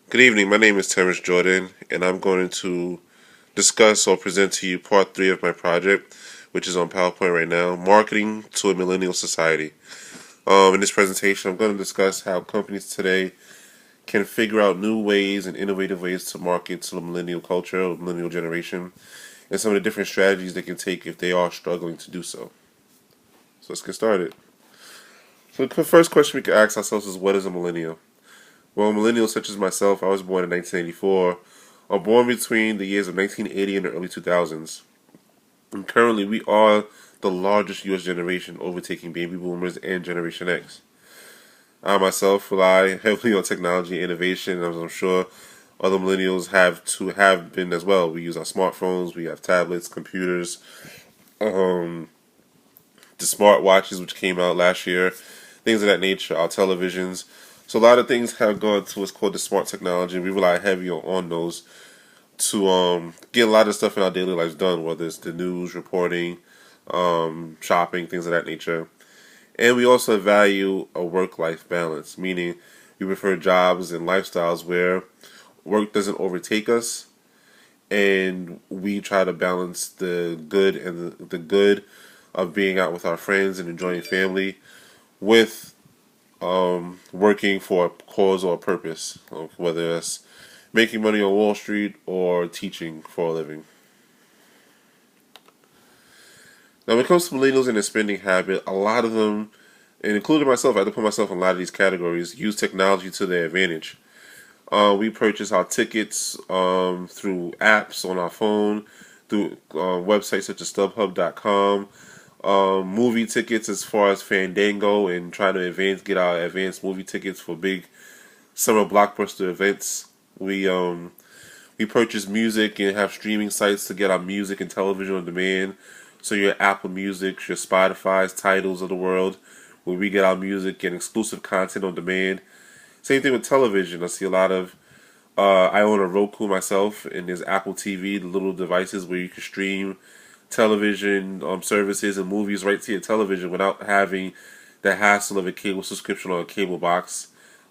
Good evening. My name is Terrence Jordan, and I'm going to discuss or present to you part three of my project, which is on PowerPoint right now, Marketing to a Millennial Society. In this presentation, I'm going to discuss how companies today can figure out new ways and innovative ways to market to the millennial culture or millennial generation, and some of the different strategies they can take if they are struggling to do so. So let's get started. So the first question we can ask ourselves is, what is a millennial? Well, millennials such as myself, I was born in 1984, are born between the years of 1980 and the early 2000s. And currently, we are the largest U.S. generation, overtaking baby boomers and Generation X. I myself rely heavily on technology and innovation, as I'm sure other millennials have been as well. We use our smartphones, we have tablets, computers, um, the smartwatches which came out last year, things of that nature, our televisions. So a lot of things have gone to what's called the smart technology. We rely heavy on those to get a lot of stuff in our daily lives done, whether it's the news, reporting, shopping, things of that nature. And we also value a work-life balance, meaning we prefer jobs and lifestyles where work doesn't overtake us, and we try to balance the good and the good of being out with our friends and enjoying family with working for a cause or a purpose, whether it's making money on Wall Street or teaching for a living. Now, when it comes to millennials and their spending habit, a lot of them, and including myself, I have to put myself in a lot of these categories, use technology to their advantage. We purchase our tickets through apps on our phone, through websites such as StubHub.com, movie tickets as far as Fandango, and try to get our advanced movie tickets for big summer blockbuster events. We purchase music and have streaming sites to get our music and television on demand. So your Apple Music, your Spotify's, titles of the world, where we get our music and exclusive content on demand. Same thing with television. I see a lot of. I own a Roku myself, and there's Apple TV, the little devices where you can stream television services and movies right to your television without having the hassle of a cable subscription or a cable box.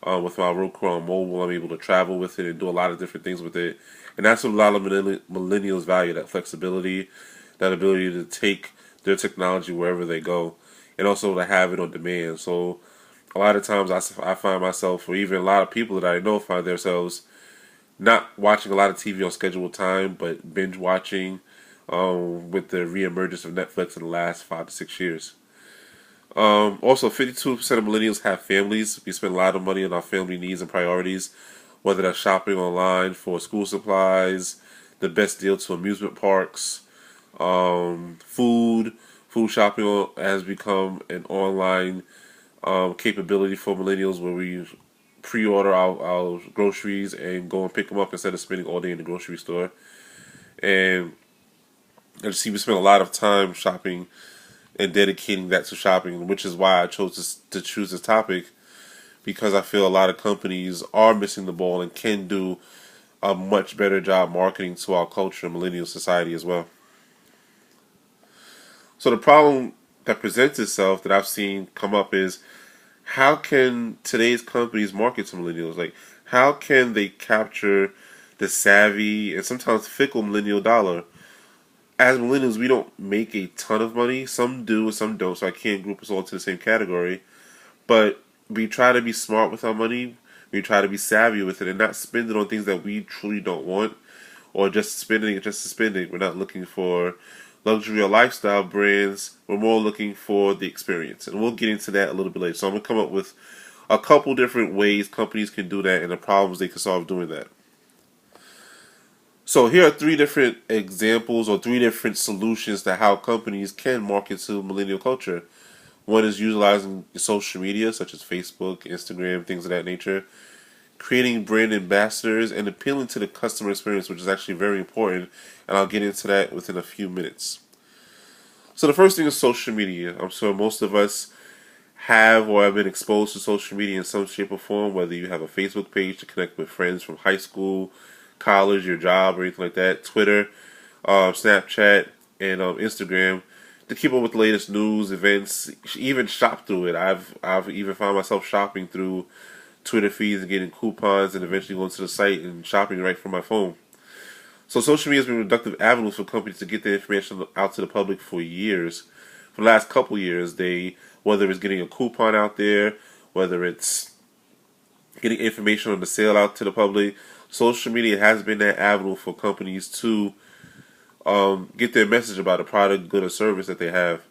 With my Roku on mobile, I'm able to travel with it and do a lot of different things with it. And that's what a lot of millennials value, that flexibility, that ability to take their technology wherever they go, and also to have it on demand. So a lot of times I find myself, or even a lot of people that I know find themselves not watching a lot of TV on scheduled time, but binge watching with the reemergence of Netflix in the last 5 to 6 years. Also, 52% of millennials have families. We spend a lot of money on our family needs and priorities, whether that's shopping online for school supplies, the best deal to amusement parks, food. Food shopping has become an online capability for millennials where we pre-order our groceries and go and pick them up instead of spending all day in the grocery store. And I see we spend a lot of time shopping and dedicating that to shopping, which is why I chose to choose this topic, because I feel a lot of companies are missing the ball and can do a much better job marketing to our culture and millennial society as well. So the problem that presents itself that I've seen come up is, how can today's companies market to millennials? Like, how can they capture the savvy and sometimes fickle millennial dollar? As millennials, we don't make a ton of money. Some do and some don't, so I can't group us all into the same category. But we try to be smart with our money. We try to be savvy with it and not spend it on things that we truly don't want, or just spending it just to spend it. We're not looking for luxury or lifestyle brands. We're more looking for the experience. And we'll get into that a little bit later. So I'm going to come up with a couple different ways companies can do that and the problems they can solve doing that. So here are three different examples or three different solutions to how companies can market to millennial culture. One is utilizing social media such as Facebook, Instagram, things of that nature, creating brand ambassadors, and appealing to the customer experience, which is actually very important, and I'll get into that within a few minutes. So the first thing is social media. I'm sure most of us have or have been exposed to social media in some shape or form, whether you have a Facebook page to connect with friends from high school, college, your job, or anything like that, Twitter, Snapchat, and Instagram, to keep up with the latest news, events, even shop through it. I've even found myself shopping through Twitter feeds and getting coupons and eventually going to the site and shopping right from my phone. So social media has been a productive avenue for companies to get their information out to the public for years. For the last couple years, whether it's getting a coupon out there, whether it's getting information on the sale out to the public, social media has been that avenue for companies to get their message about a product, good, or service that they have.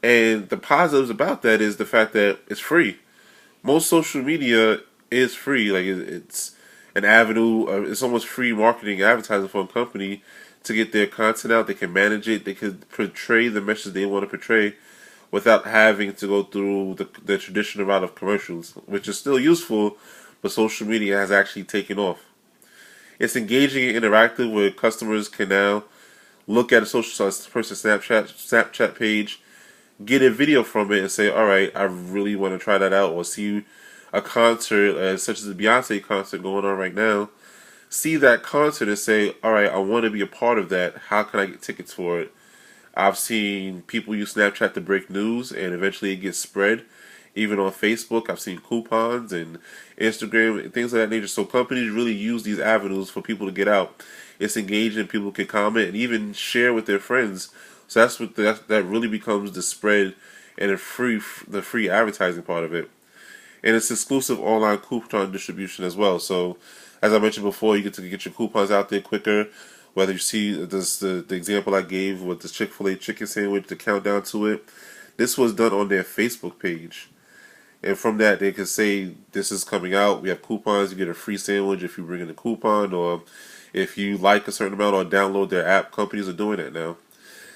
And the positives about that is the fact that it's free. Most social media is free. Like it's an avenue. It's almost free marketing, advertising for a company to get their content out. They can manage it. They can portray the message they want to portray without having to go through the traditional route of commercials, which is still useful, but social media has actually taken off. It's engaging and interactive where customers can now look at a social person Snapchat page, get a video from it, and say, "All right, I really want to try that out," or see a concert such as the Beyonce concert going on right now. See that concert and say, "All right, I want to be a part of that. How can I get tickets for it?" I've seen people use Snapchat to break news, and eventually it gets spread. Even on Facebook, I've seen coupons and Instagram and things of that nature. So companies really use these avenues for people to get out. It's engaging. People can comment and even share with their friends. So that really becomes the spread and the free advertising part of it. And it's exclusive online coupon distribution as well. So as I mentioned before, you get to get your coupons out there quicker. Whether you see this, the example I gave with the Chick-fil-A chicken sandwich, the countdown to it, this was done on their Facebook page. And from that, they can say, this is coming out. We have coupons. You get a free sandwich if you bring in a coupon, or if you like a certain amount or download their app. Companies are doing that now.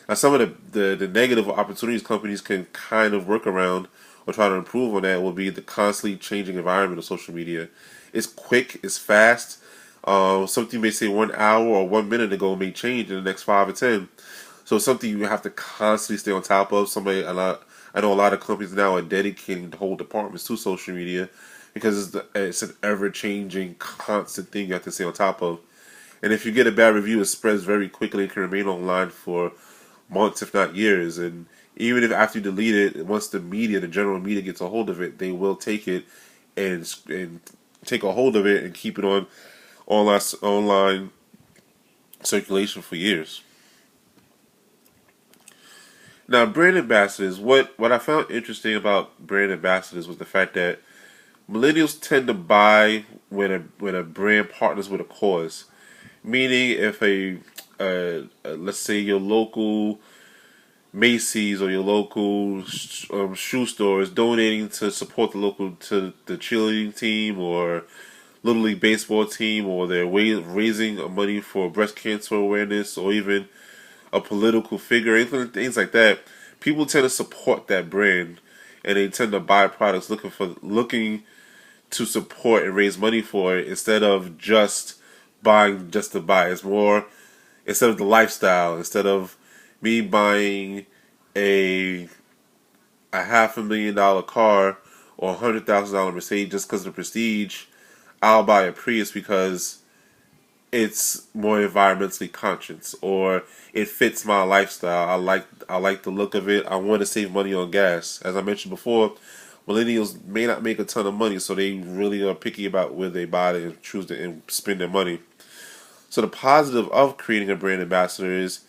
Now, some of the negative opportunities companies can kind of work around or try to improve on that will be the constantly changing environment of social media. It's quick. It's fast. Something you may say 1 hour or 1 minute ago may change in the next 5 or 10. So it's something you have to constantly stay on top of. I know a lot of companies now are dedicating whole departments to social media because it's an ever-changing, constant thing you have to stay on top of. And if you get a bad review, it spreads very quickly and can remain online for months, if not years. And even if after you delete it, once the general media gets a hold of it, they will take it and take a hold of it and keep it on online circulation for years. Now, brand ambassadors. What I found interesting about brand ambassadors was the fact that millennials tend to buy when a brand partners with a cause. Meaning, if let's say your local Macy's or your local shoe store is donating to support the cheerleading team or Little League baseball team, or they're raising money for breast cancer awareness, or even a political figure, things like that, people tend to support that brand, and they tend to buy products looking to support and raise money for it instead of just buying just to buy. It's more instead of the lifestyle. Instead of me buying a $500,000 car or $100,000 Mercedes just because of the prestige, I'll buy a Prius because it's more environmentally conscious, or it fits my lifestyle. I like the look of it. I want to save money on gas. As I mentioned before, millennials may not make a ton of money, so they really are picky about where they buy it and choose to and spend their money. So the positive of creating a brand ambassador is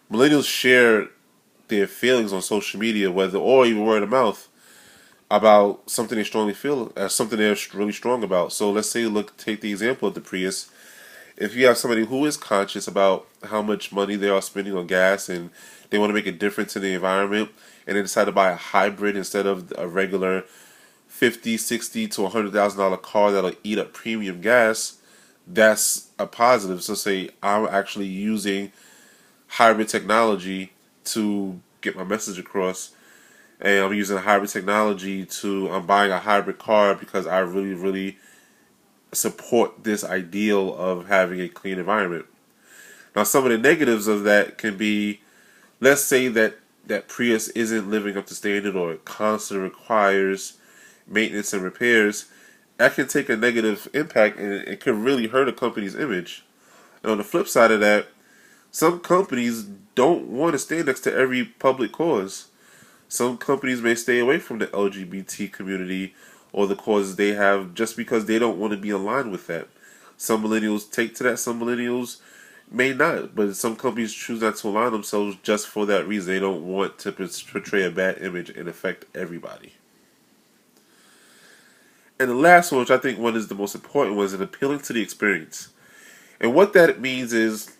millennials share their feelings on social media, or even word of mouth, about something they strongly feel, something they're really strong about. So let's say, take the example of the Prius. If you have somebody who is conscious about how much money they are spending on gas and they want to make a difference in the environment, and they decide to buy a hybrid instead of a regular $50,000, $60,000 to $100,000 car that'll eat up premium gas, that's a positive. So say I'm actually using hybrid technology to get my message across, and I'm using hybrid technology I'm buying a hybrid car because I really, really support this ideal of having a clean environment. Now, some of the negatives of that can be, let's say that Prius isn't living up to standard, or it constantly requires maintenance and repairs. That can take a negative impact, and it can really hurt a company's image. And on the flip side of that, some companies don't want to stand next to every public cause. Some companies may stay away from the LGBT community or the causes they have just because they don't want to be aligned with that. Some millennials take to that, some millennials may not, but some companies choose not to align themselves just for that reason. They don't want to portray a bad image and affect everybody. And the last one, which I think one is the most important, was an appealing to the experience. And what that means is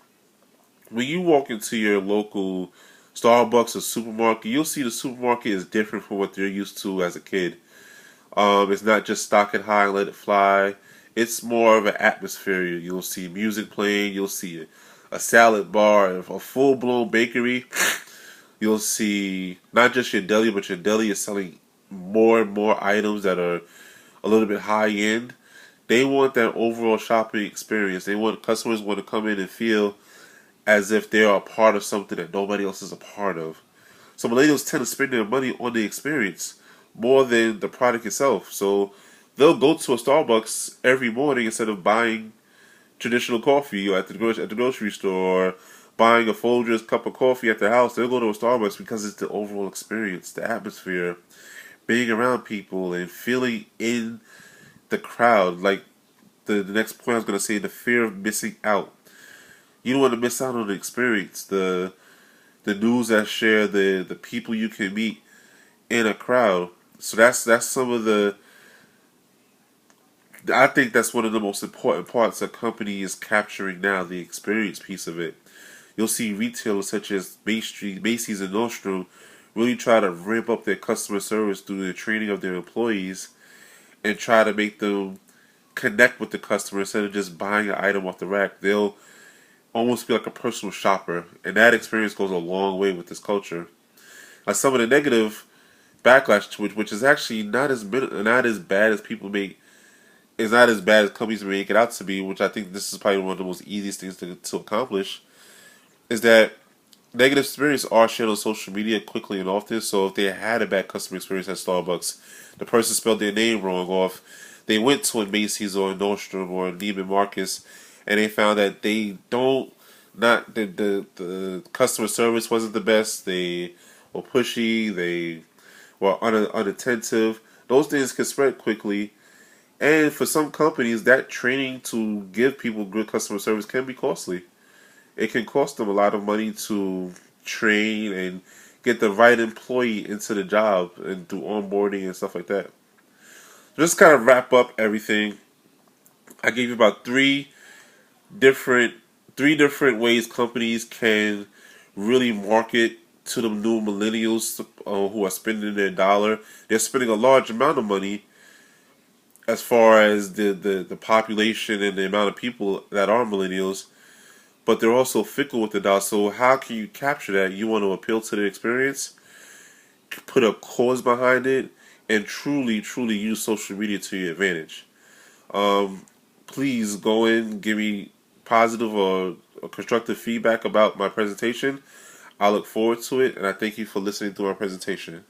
when you walk into your local Starbucks or supermarket, you'll see the supermarket is different from what you're used to as a kid. It's not just stock it high and let it fly. It's more of an atmosphere. You'll see music playing. You'll see a salad bar, a full-blown bakery. You'll see not just your deli, but your deli is selling more and more items that are a little bit high-end. They want that overall shopping experience. They want customers want to come in and feel as if they are a part of something that nobody else is a part of. So millennials tend to spend their money on the experience more than the product itself. So they'll go to a Starbucks every morning instead of buying traditional coffee or at the grocery store, or buying a Folgers cup of coffee at their house. They'll go to a Starbucks because it's the overall experience, the atmosphere, being around people and feeling in the crowd. Like the next point I was going to say, the fear of missing out. You don't want to miss out on the experience, the news that share, the people you can meet in a crowd. So that's some of the. I think that's one of the most important parts a company is capturing now, the experience piece of it. You'll see retailers such as Macy's and Nordstrom really try to ramp up their customer service through the training of their employees and try to make them connect with the customer instead of just buying an item off the rack. They'll almost be like a personal shopper, and that experience goes a long way with this culture. Like some of the negative backlash to it, which is actually not as bad as people make, is not as bad as companies make it out to be, which I think this is probably one of the most easiest things to accomplish, is that negative experience are shared on social media quickly and often. So if they had a bad customer experience at Starbucks, the person spelled their name wrong, or if they went to a Macy's or a Nordstrom or a Neiman Marcus and they found that they don't not the customer service wasn't the best, they were pushy, they were unattentive. Those things can spread quickly, and for some companies, that training to give people good customer service can be costly. It can cost them a lot of money to train and get the right employee into the job and do onboarding and stuff like that. Just kind of wrap up everything. I gave you about different three different ways companies can really market to the new millennials who are spending their dollar. They're spending a large amount of money as far as the population and the amount of people that are millennials, but they're also fickle with the dollar. So how can you capture that? You want to appeal to the experience, put a cause behind it, and truly use social media to your advantage. Please go in, give me positive or constructive feedback about my presentation. I look forward to it, and I thank you for listening to my presentation.